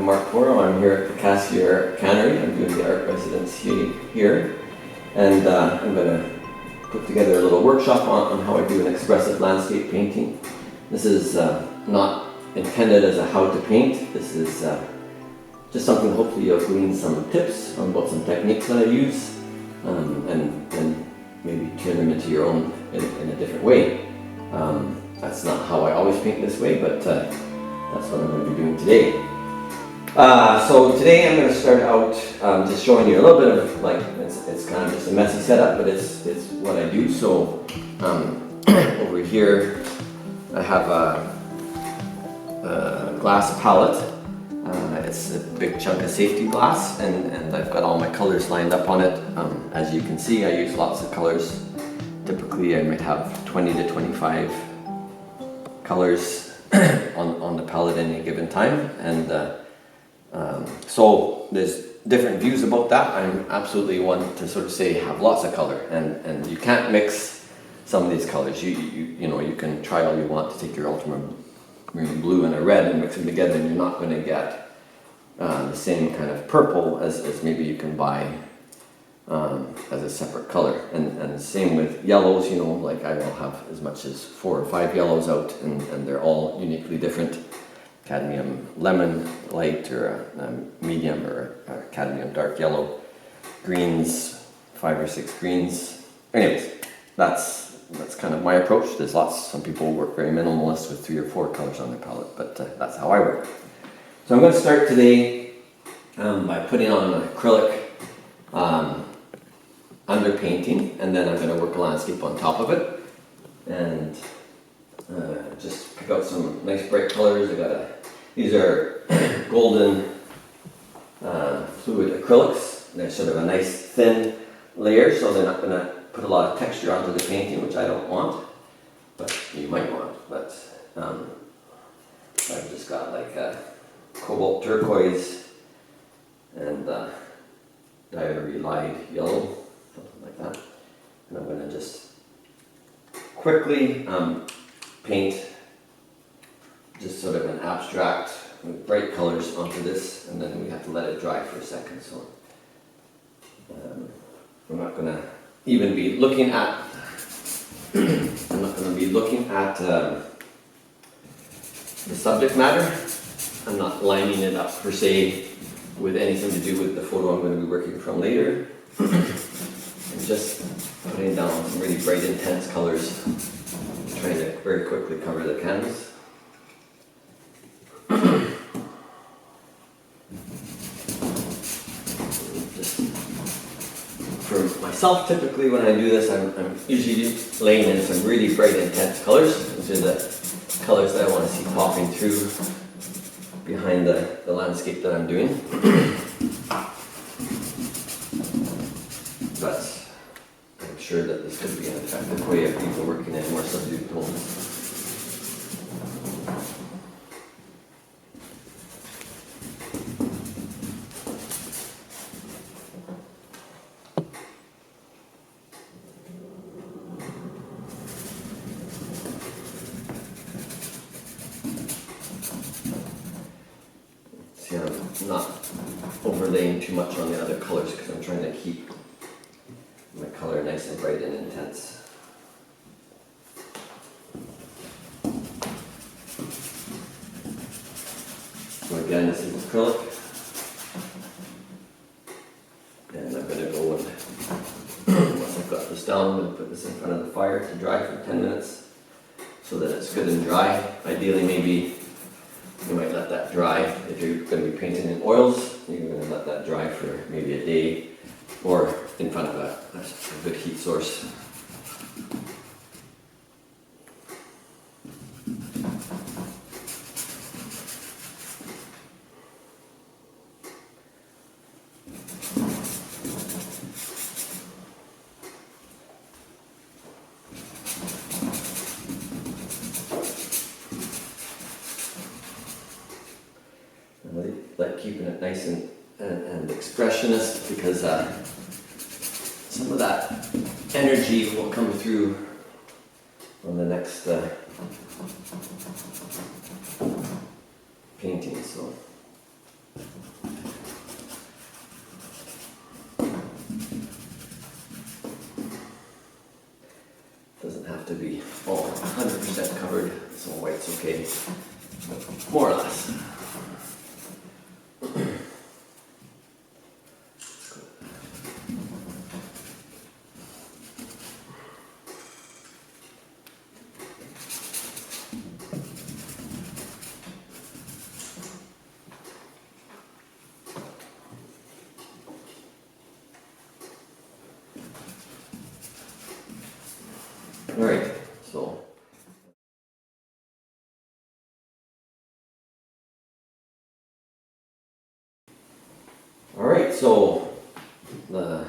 I'm Mark Tworow. I'm here at the Cassiar Cannery. I'm doing the art residency here, and I'm going to put together a little workshop on how I do an expressive landscape painting. This is not intended as a how to paint. This is just something hopefully you'll glean some tips about some techniques that I use, and maybe turn them into your own in a different way. That's not how I always paint this way, but that's what I'm going to be doing today. So today I'm going to start out just showing you a little bit of, like, it's kind of just a messy setup, but it's what I do. So over here I have a glass palette. It's a big chunk of safety glass, and I've got all my colors lined up on it. As you can see, I use lots of colors. Typically I might have 20 to 25 colors on the palette at any given time, and so there's different views about that. I'm absolutely one to sort of say have lots of color, and you can't mix some of these colors. You know, you can try all you want to take your ultramarine blue and a red and mix them together, and you're not going to get the same kind of purple as maybe you can buy as a separate color. And same with yellows, you know, like I will have as much as 4 or 5 yellows out, and they're all uniquely different. Cadmium lemon light, or a medium, or a cadmium dark yellow. Greens, 5 or 6 greens. Anyways, that's kind of my approach. There's some people work very minimalist with 3 or 4 colors on their palette, but that's how I work. So I'm going to start today by putting on an acrylic underpainting, and then I'm going to work a landscape on top of it, and just pick out some nice bright colors. These are golden fluid acrylics. They're sort of a nice thin layer, so they're not going to put a lot of texture onto the painting, which I don't want, but you might want. But I've just got like a cobalt turquoise and diary light yellow, something like that. And I'm going to just quickly paint just sort of an abstract with bright colors onto this, and then we have to let it dry for a second. So I'm not going to even be looking at the subject matter. I'm not lining it up per se with anything to do with the photo I'm going to be working from later. I'm just putting down some really bright, intense colors, trying to very quickly cover the canvas. For myself, typically when I do this, I'm usually laying in some really bright, intense colors. These are the colors that I want to see popping through behind the landscape that I'm doing. But I'm sure that this could be an effective way of people working in more subdued tones. See, I'm not overlaying too much on the other colors because I'm trying to keep my color nice and bright and intense. So again, this is acrylic, and I'm going to go and once I've got this down, I'm going to put this in front of the fire to dry for 10 minutes so that it's good and dry. Ideally, maybe you might let that dry. If you're going to be painting in oils, you're going to let that dry for maybe a day, or in front of a good heat source. I like keeping it nice and expressionist, because some of that energy will come through on the next painting. So Doesn't have to be all 100% covered, so white's okay, more or less. Alright, so alright, so the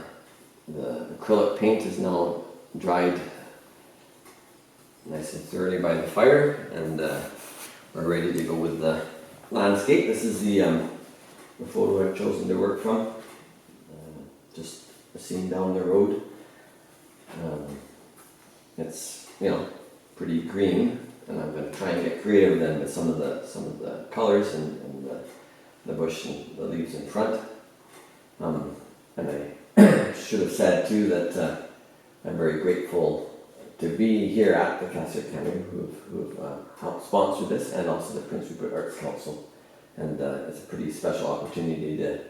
acrylic paint is now dried nice and thoroughly by the fire, and we're ready to go with the landscape. This is the photo I've chosen to work from, just a scene down the road. It's, you know, pretty green, and I'm going to try and get creative then with some of the colors and the bush and the leaves in front. And I should have said too that I'm very grateful to be here at the Cassiar Cannery, who have helped sponsor this, and also the Prince Rupert Arts Council. And it's a pretty special opportunity to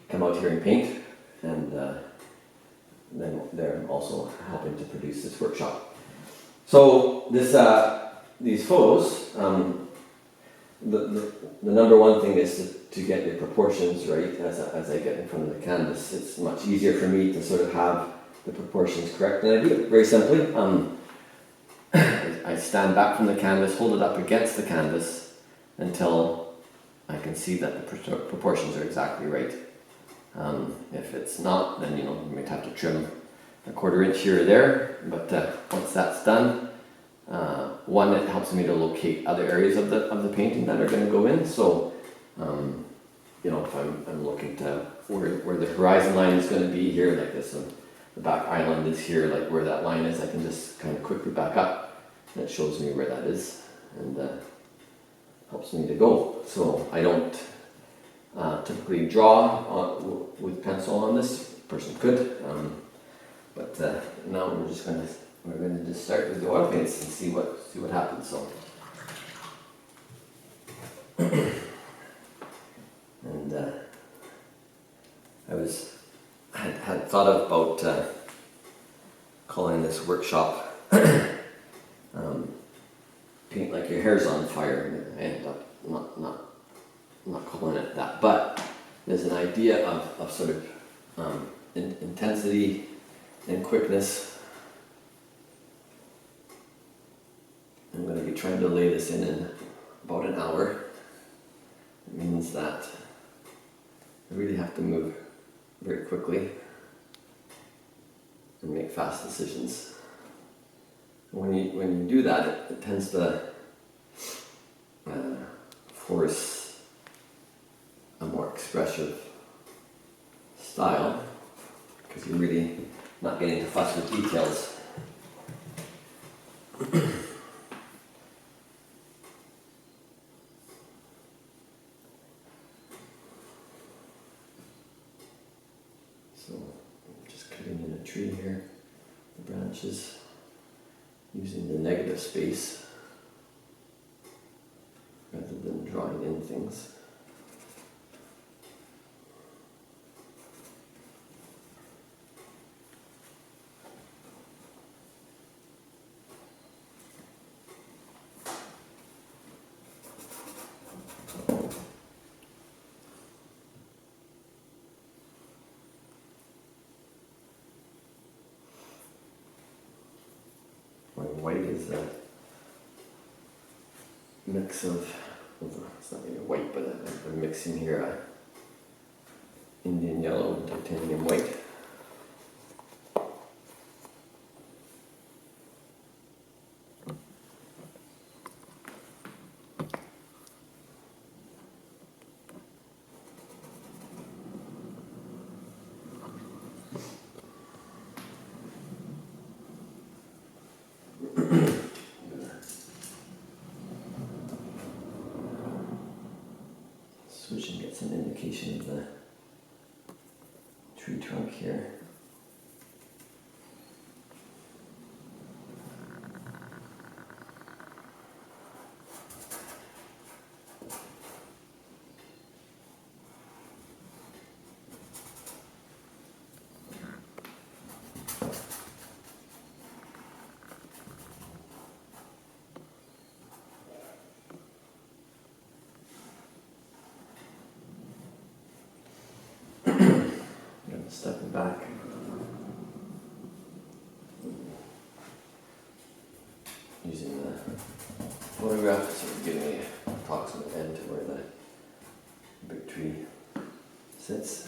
come out here and paint, and then they're also helping to produce this workshop. So these photos, the number one thing is to get your proportions right as I get in front of the canvas. It's much easier for me to sort of have the proportions correct, and I do it very simply. I stand back from the canvas, hold it up against the canvas until I can see that the proportions are exactly right. If it's not, then you might have to trim a 1/4 inch here or there, but once that's done, one, it helps me to locate other areas of the painting that are going to go in. So if I'm looking to where the horizon line is going to be here, like this, the back island is here, like where that line is, I can just kind of quickly back up, and it shows me where that is, and helps me to go. So I don't typically draw with pencil on this. Person could, but now we're going to just start with the oil paints and see what happens. So, and I had thought about calling this workshop "Paint Like Your Hair's on Fire." I ended up not calling it that, but there's an idea of sort of intensity and quickness. I'm going to be trying to lay this in about an hour. It means that I really have to move very quickly and make fast decisions. When you do that, it tends to force a more expressive style, because you're really not getting to fuss with details. So I'm just cutting in a tree here, the branches, using the negative space rather than drawing in things. My white is a mix of, it's not really white, but I'm mixing here Indian yellow and titanium white. Switch and get That's an indication of the tree trunk here. Stepping back. Using the photograph to sort of give me an approximate end to where the big tree sits.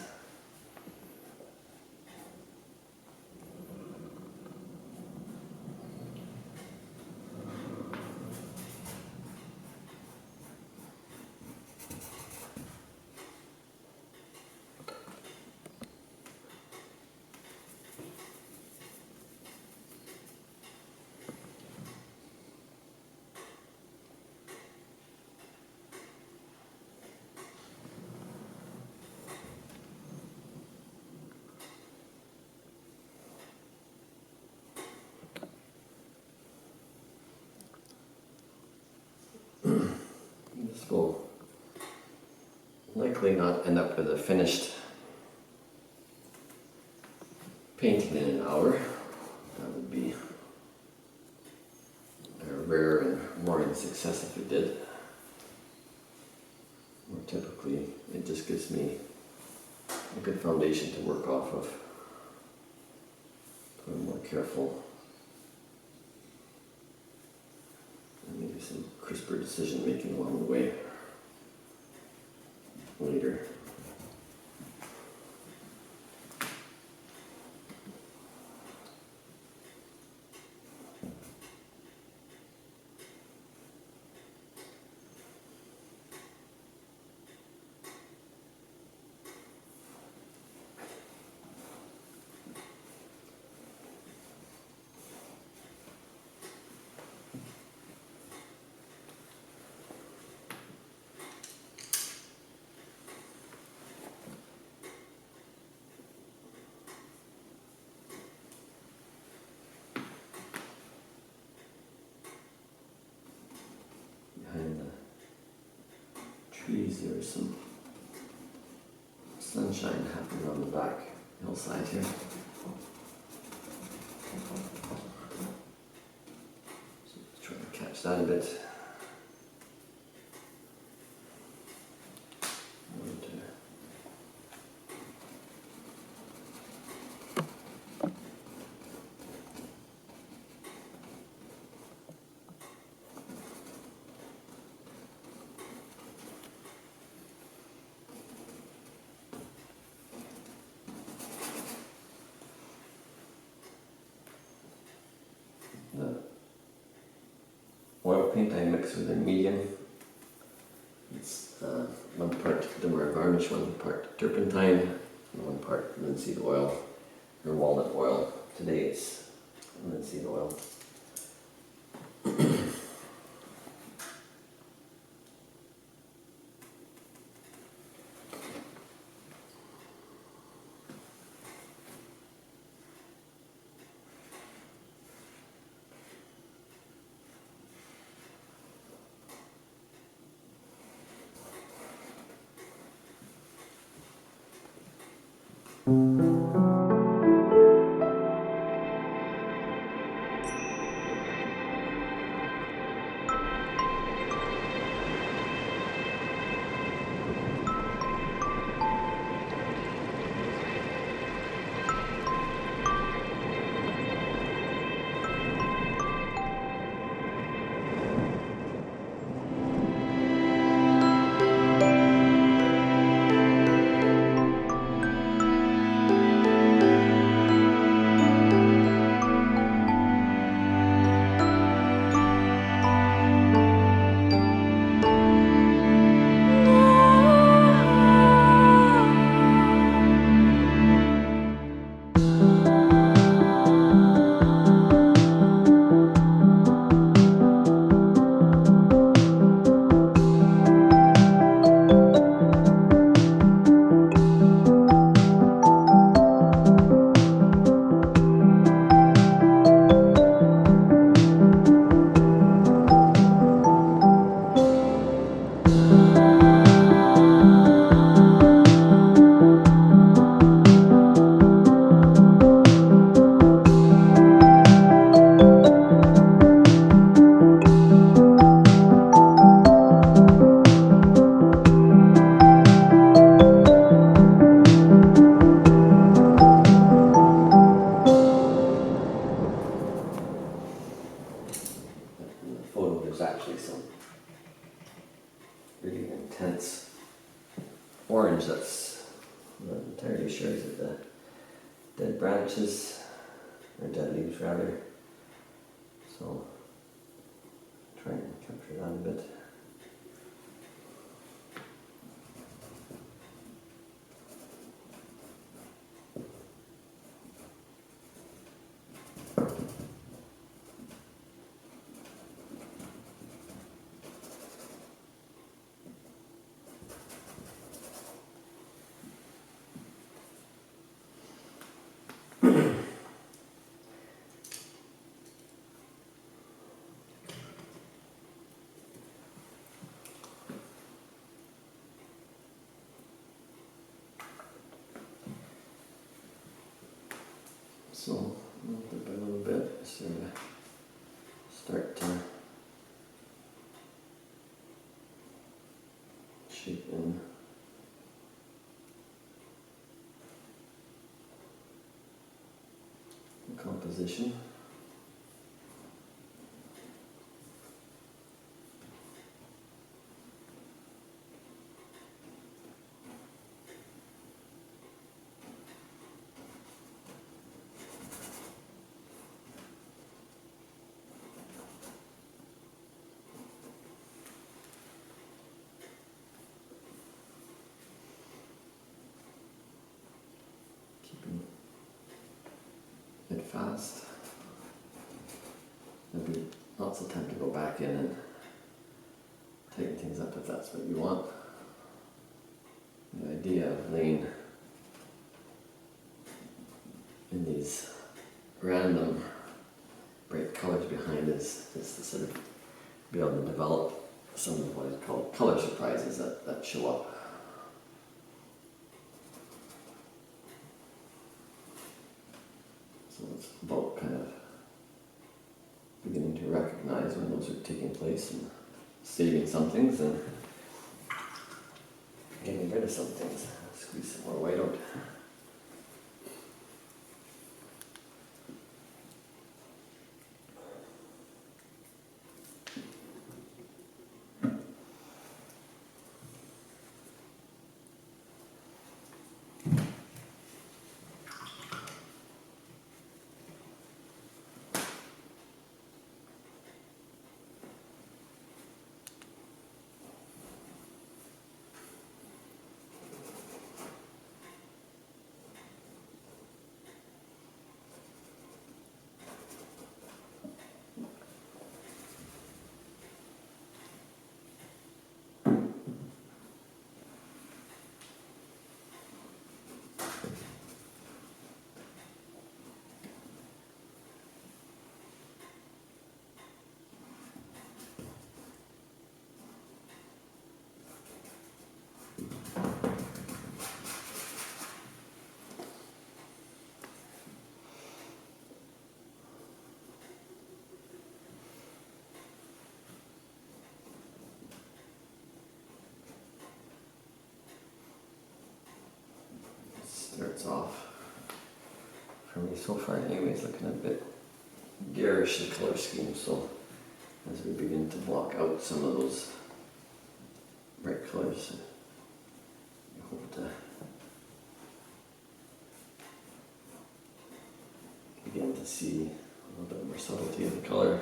This will likely not end up with a finished painting in an hour. That would be a rare and roaring success if it did. More typically, it just gives me a good foundation to work off of. So I'm more careful. Maybe some crisper decision making along the way later. Behind the trees there is some sunshine happening on the back hillside here. So let's try to catch that a bit. The oil paint I mix with a medium. It's 1 part Demar varnish, 1 part turpentine, and 1 part linseed oil or walnut oil. Today it's linseed oil. These are the dead branches, or dead leaves rather. So try and capture that a bit. So, little by little bit, sort of start to shape in the composition. Keeping it fast. There'll be lots of time to go back in and tighten things up if that's what you want. The idea of laying in these random bright colors behind is to sort of be able to develop some of what is called color surprises that show up. So it's about kind of beginning to recognize when those are taking place and saving some things and getting rid of some things. Squeeze some more white out. Starts off, for me so far anyways, looking a bit garish, the color scheme, so as we begin to block out some of those bright colors, I hope to begin to see a little bit more subtlety in the color.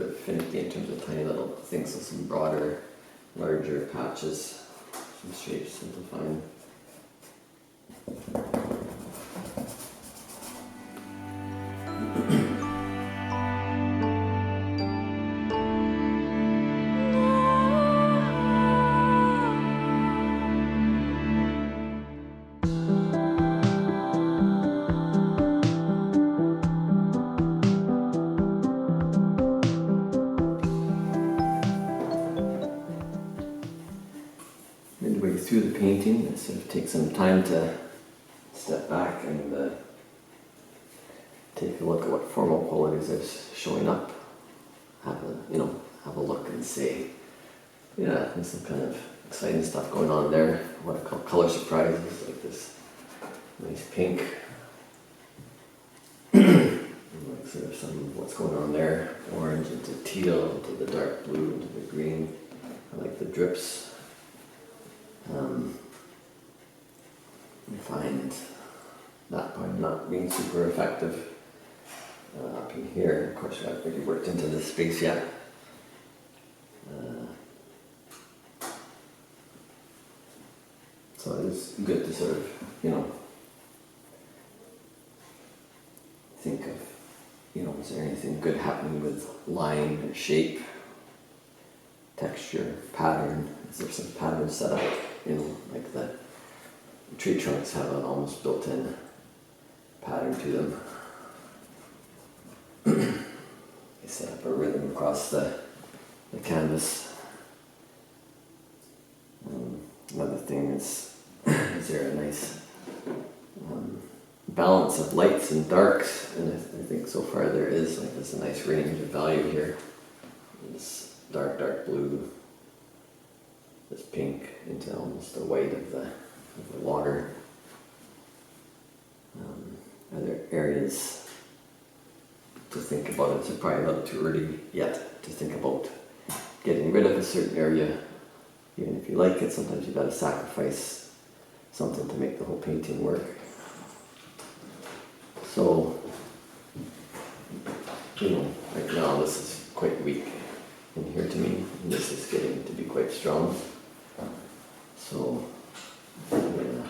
bit finicky in terms of tiny little things, so some broader, larger patches, some shapes, simplifying. Midway through the painting, I sort of take some time to step back and take a look at what formal qualities are showing up. Have a look and say, yeah, there's some kind of exciting stuff going on there. What I call color surprises, like this nice pink. Like sort of some of what's going on there. Orange into teal, into the dark blue, into the green. I like the drips. I find that part not being super effective. Up in here, of course, I've really worked into this space yet. So it's good to sort of, think of, is there anything good happening with line or shape, texture, pattern? Is there some pattern set up? Like the tree trunks have an almost built-in pattern to them. They set up a rhythm across the canvas. Another thing is there a nice balance of lights and darks? And I think so far there is. Like there's a nice range of value here. This dark blue, this pink into almost the white of the water. Are there areas to think about? It's probably a little too early yet to think about getting rid of a certain area. Even if you like it, sometimes you've got to sacrifice something to make the whole painting work. So, right now this is quite weak in here to me, and this is getting to be quite strong. So, I'm going to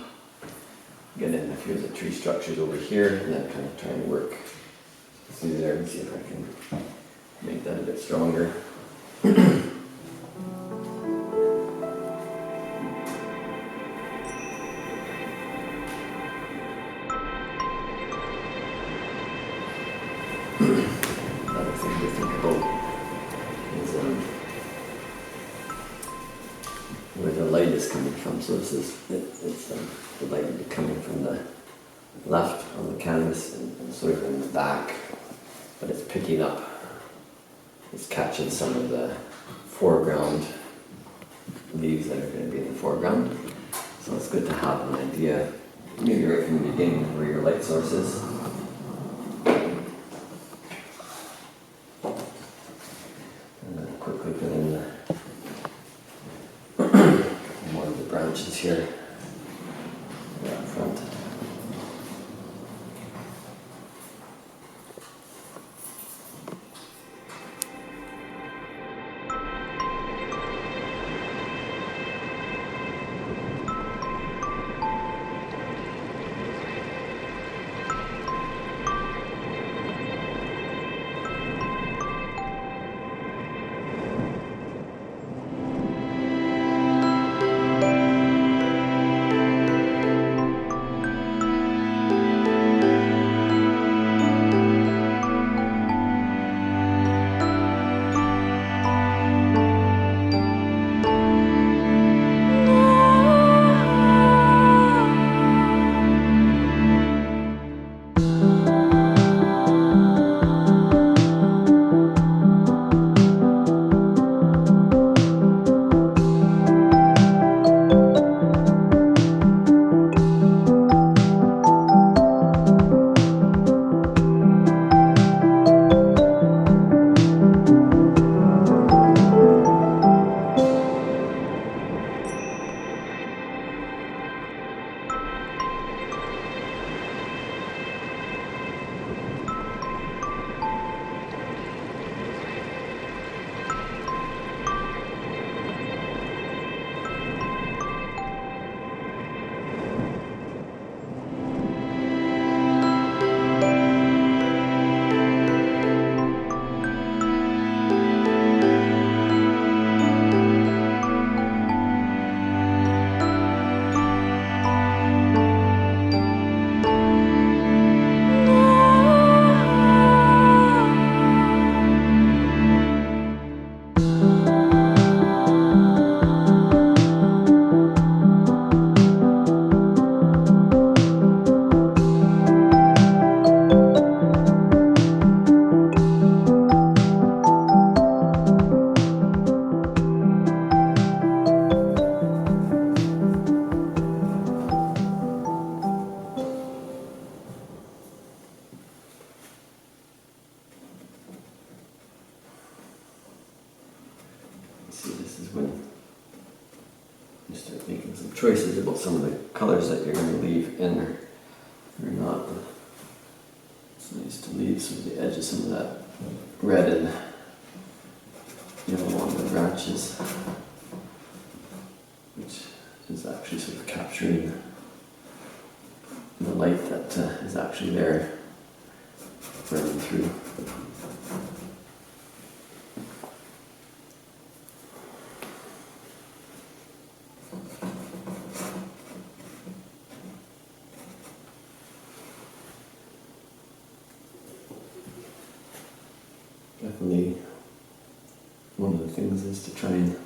get in a few of the tree structures over here and then kind of try and work through there and see if I can make that a bit stronger. Another thing to think about is where the light is coming from. So this is the light would be coming from the left on the canvas and sort of in the back, but it's picking up, it's catching some of the foreground leaves that are going to be in the foreground. So it's good to have an idea, maybe right from the beginning, where your light source is. And then quickly put in more of the branches here up front. See, this is when you start making some choices about some of the colors that you're going to leave in or not. It's nice to leave some of the edge of some of that red and yellow on the branches, which is actually sort of capturing the light that is actually there running through. Definitely one of the things is to try and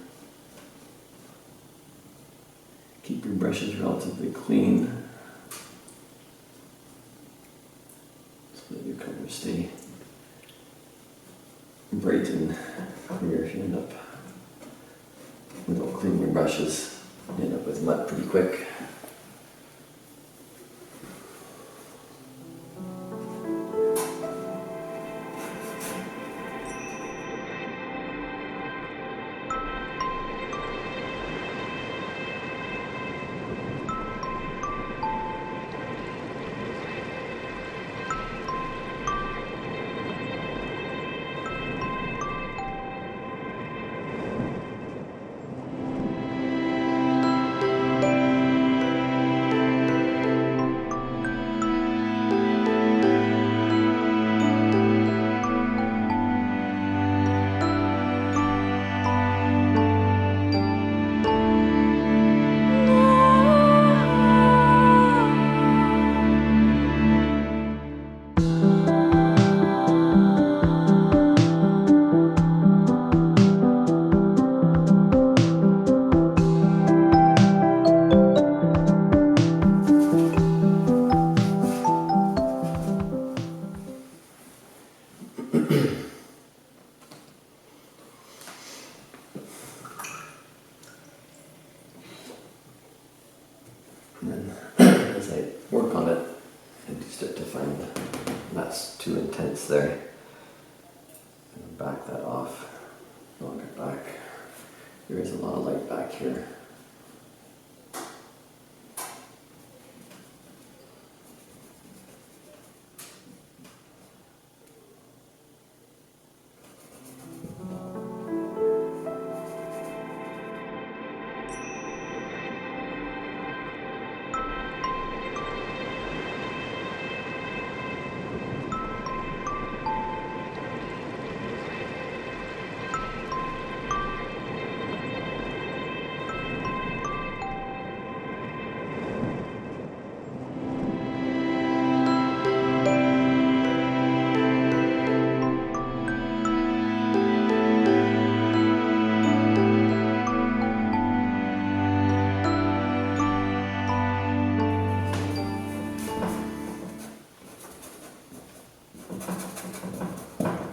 keep your brushes relatively clean so that your colors stay bright and clear. If you end up without cleaning your brushes, you end up with mud pretty quick. And then as I work on it, I do start to find that's too intense there. And back that off, knock it back. There is a lot of light back here.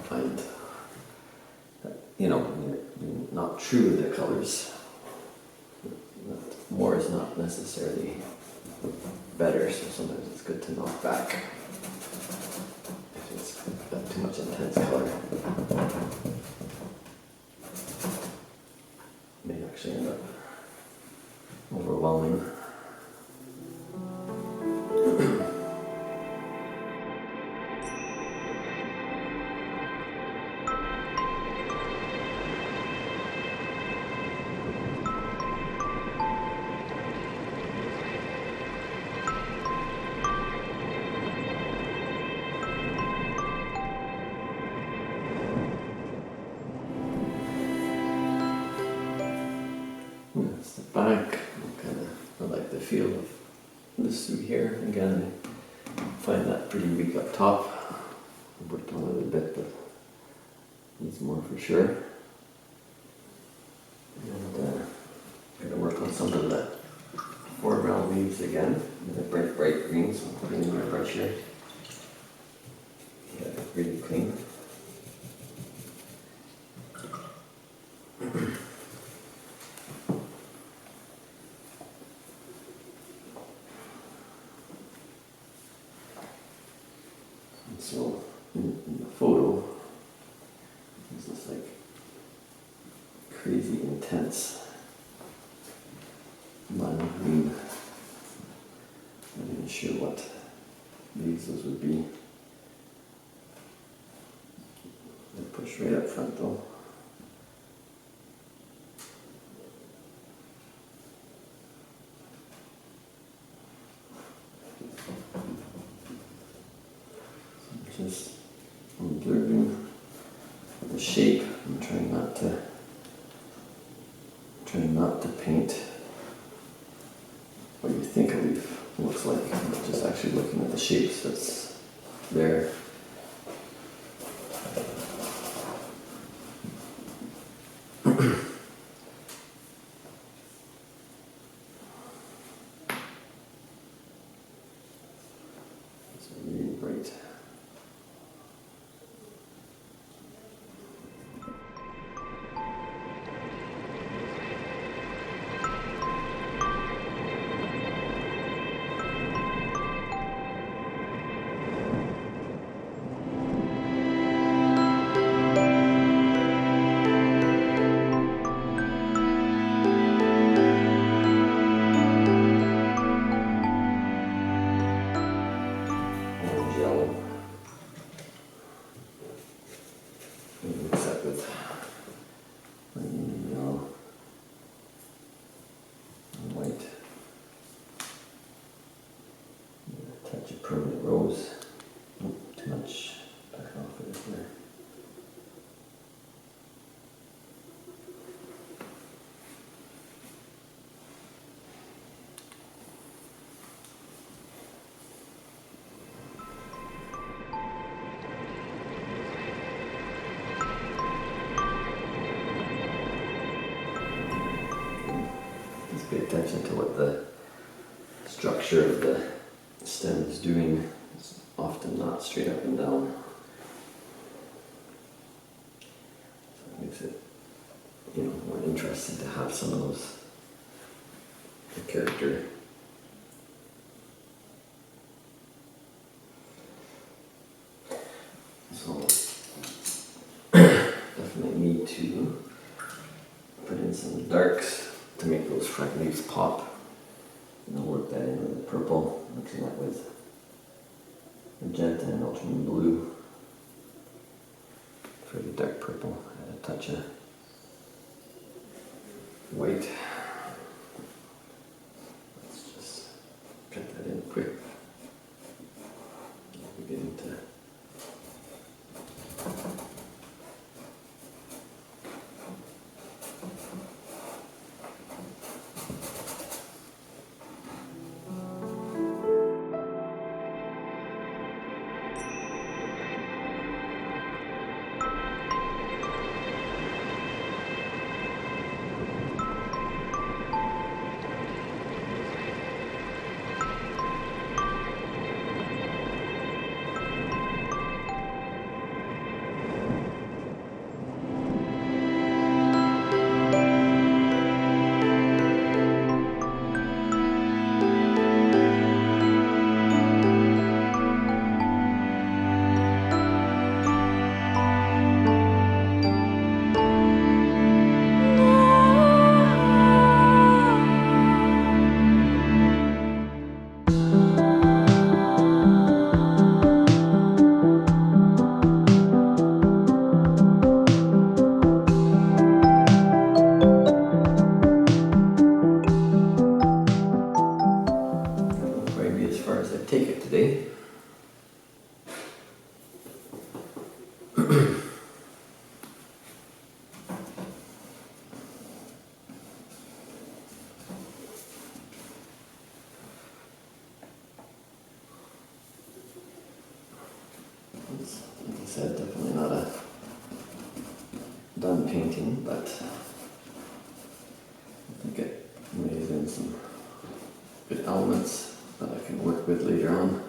Find that, you're not true to the colors. More is not necessarily better, so sometimes it's good to knock back if it's got too much intense color. May actually end up overwhelming. That's the back. I like the feel of this suit here. Again, I find that pretty weak up top. I worked on it a bit, but needs more for sure. And I'm going to work on some of the foreground leaves again with a bright green, so I'm putting in my brush here. Get it really clean. So in the photo, there's this like crazy intense lime green. Not even sure what leaves those would be. They push right up front though. Just observing the shape. I'm trying not to paint what you think a leaf looks like, but just actually looking at the shapes that's there. It's really bright. Yellow. Mix that with yellow and white. A touch of permanent rose. Oh, too much. Back off of it there. Just pay attention to what the structure of the stem is doing. It's often not straight up and down. So it makes it, more interesting to have some of those character. So definitely need to put in some darks to make those front leaves pop. And I'll work that in with the purple, mixing that with magenta and ultramarine blue. Fairly dark purple, add a touch of white. Let's just cut that in quick. Beginning to take it today. Like I said, definitely not a done painting, but I think it may have been some good elements that I can work with later on.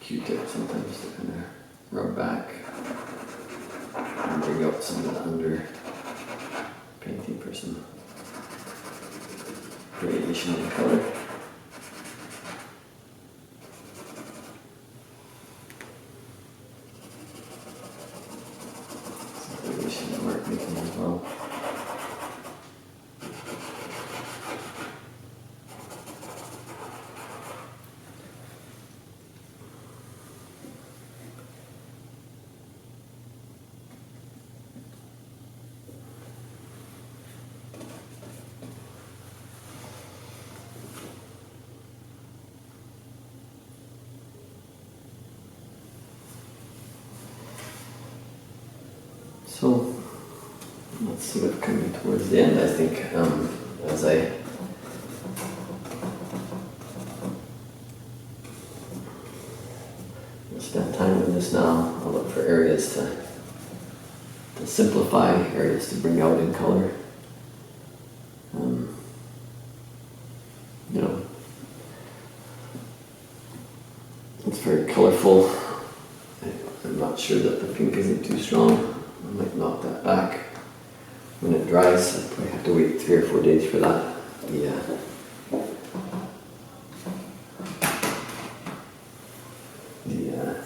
Q-tip sometimes to kind of rub back and bring out some of the under painting for some variation in color. Some variation in mark making as well. So let's sort of coming towards the end, I think, as I spend time with this now, I'll look for areas to simplify, areas to bring out in color. You know, it's very colorful. I'm not sure that the pink isn't too strong. I might knock that back when it dries. I probably have to wait 3 or 4 days for that. The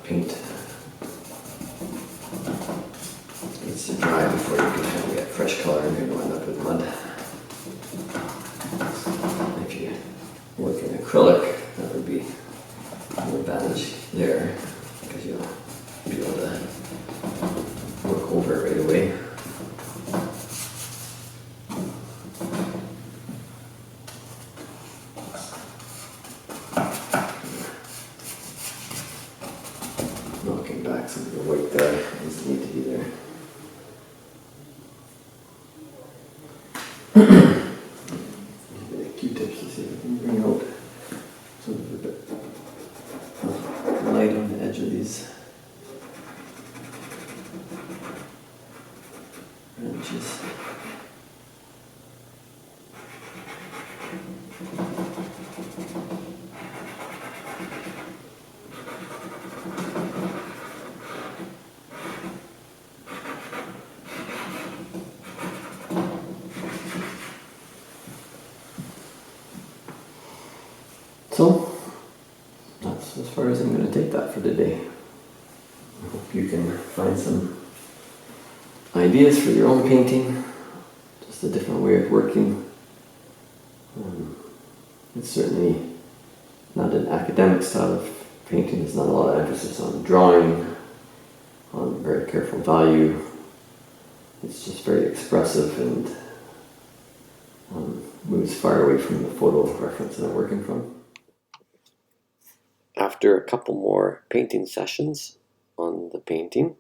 paint needs to dry before you can kind of get fresh color and you're going to end up with mud. If you work in acrylic, that would be an advantage there, because you'll be able to work over it right away. Knocking back some of the white there doesn't need to be there. The Q-tips to see if I can bring out some of the bit of light on the edge of these branches. So that's as far as I'm going to take that for today. I hope you can find some ideas for your own painting, just a different way of working. It's certainly not an academic style of painting. There's not a lot of emphasis on drawing, on very careful value. It's just very expressive and moves far away from the photo reference that I'm working from. After a couple more painting sessions on the painting,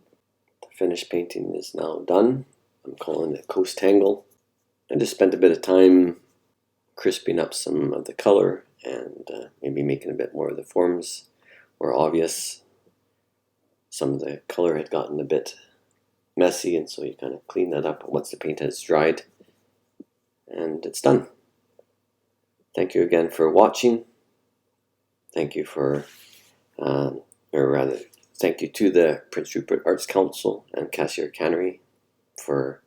the finished painting is now done. I'm calling it Coast Tangle. I just spent a bit of time crisping up some of the color and maybe making a bit more of the forms more obvious. Some of the color had gotten a bit messy, and so you kind of clean that up once the paint has dried, and it's done. Thank you again for watching. Thank you thank you to the Prince Rupert Arts Council and Cassiar Cannery for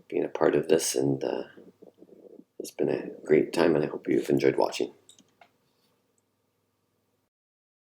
being a part of this, and it's been a great time, and I hope you've enjoyed watching.